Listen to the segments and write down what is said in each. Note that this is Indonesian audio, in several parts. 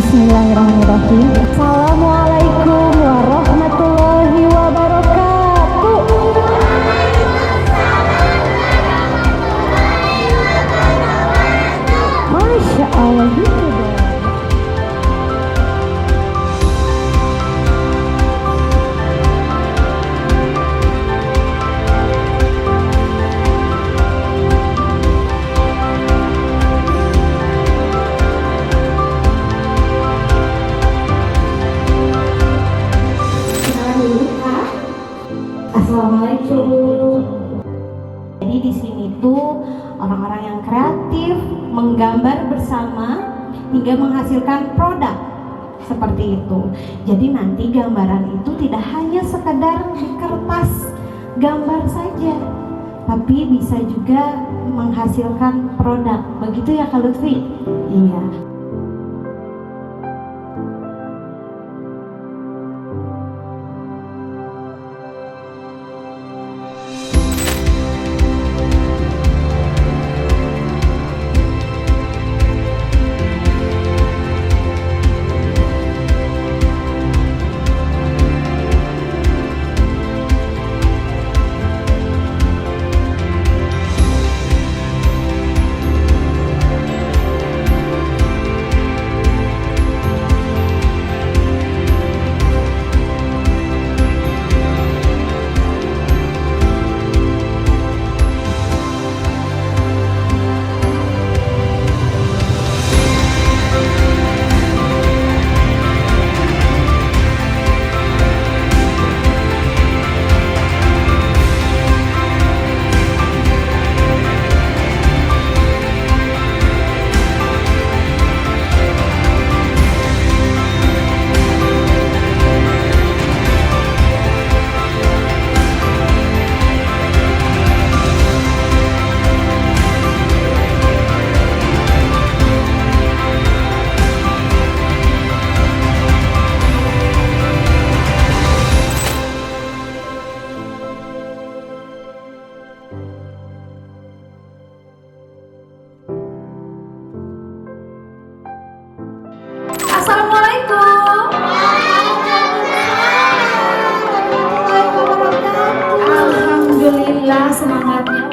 Bismillahirrahmanirrahim. Assalamualaikum warahmatullahi wabarakatuh. Masya Allah gitu dong. Assalamualaikum. Jadi di sini tuh orang-orang yang kreatif menggambar bersama hingga menghasilkan produk seperti itu. Jadi nanti gambaran itu tidak hanya sekedar di kertas gambar saja, tapi bisa juga menghasilkan produk. Begitu ya Kak Lutfi? Iya. Assalamualaikum. Alhamdulillah semangatnya.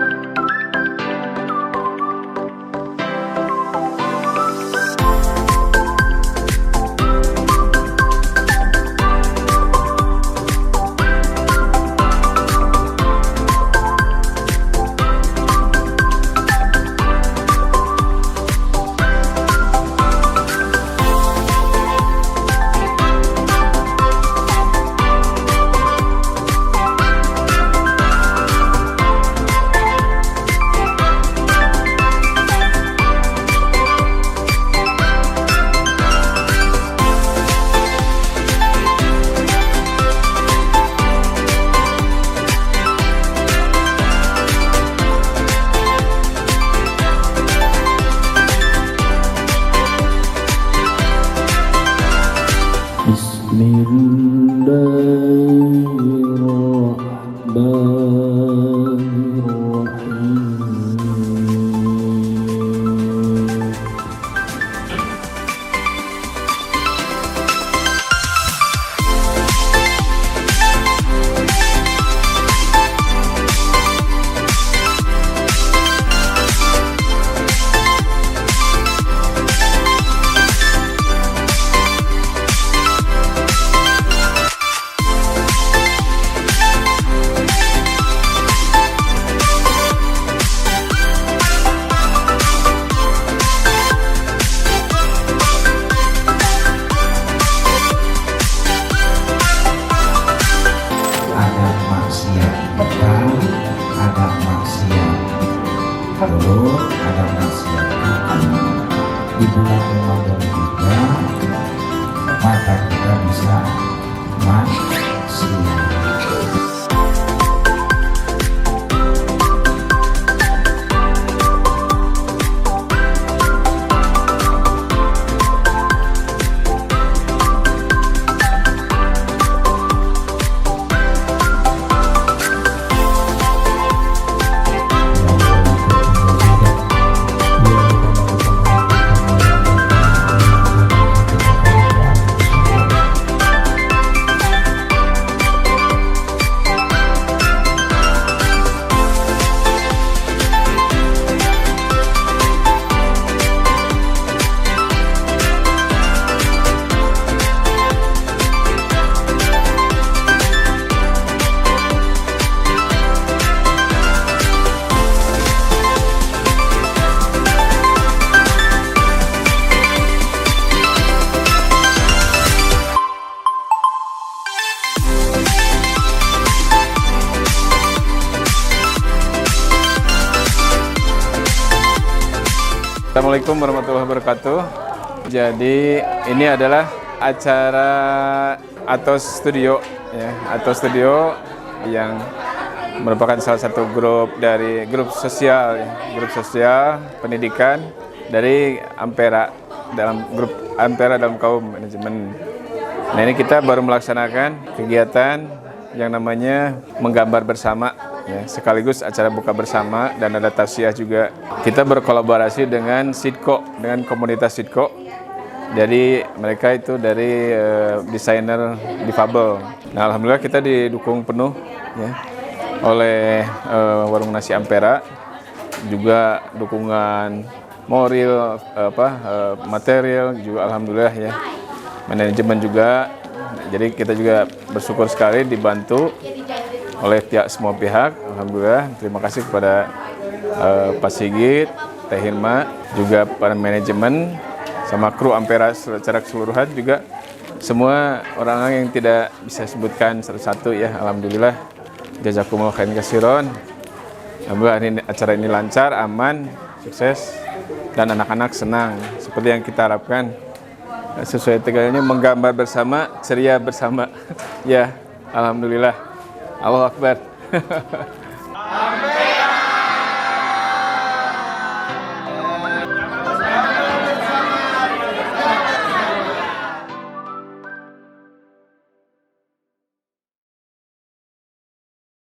Ada maksiat di bulan Ramadan juga, maka kita bisa maksiat. Assalamualaikum warahmatullahi wabarakatuh. Jadi ini adalah acara Atos Studio, ya, Atos Studio yang merupakan salah satu grup dari grup sosial pendidikan dari Ampera, dalam grup Ampera dalam kaum manajemen. Nah, ini kita baru melaksanakan kegiatan yang namanya menggambar bersama, ya, sekaligus acara buka bersama dan ada tausiah juga. Kita berkolaborasi dengan Sidco, dengan komunitas Sidco. Jadi mereka itu dari desainer difabel. Nah, alhamdulillah kita didukung penuh, ya, oleh Warung Nasi Ampera, juga dukungan moral, material juga alhamdulillah, ya, manajemen juga. Jadi kita juga bersyukur sekali dibantu oleh semua pihak. Alhamdulillah, terima kasih kepada Pak Sigit, Teh Hirma, juga para manajemen sama kru Ampera secara keseluruhan, juga semua orang-orang yang tidak bisa sebutkan satu-satu, ya. Alhamdulillah, jazakumullah khairan katsiran. Alhamdulillah acara ini lancar, aman, sukses, dan anak-anak senang seperti yang kita harapkan. Sesuai tegalnya menggambar bersama, ceria bersama. Ya, alhamdulillah. Allahu Akbar.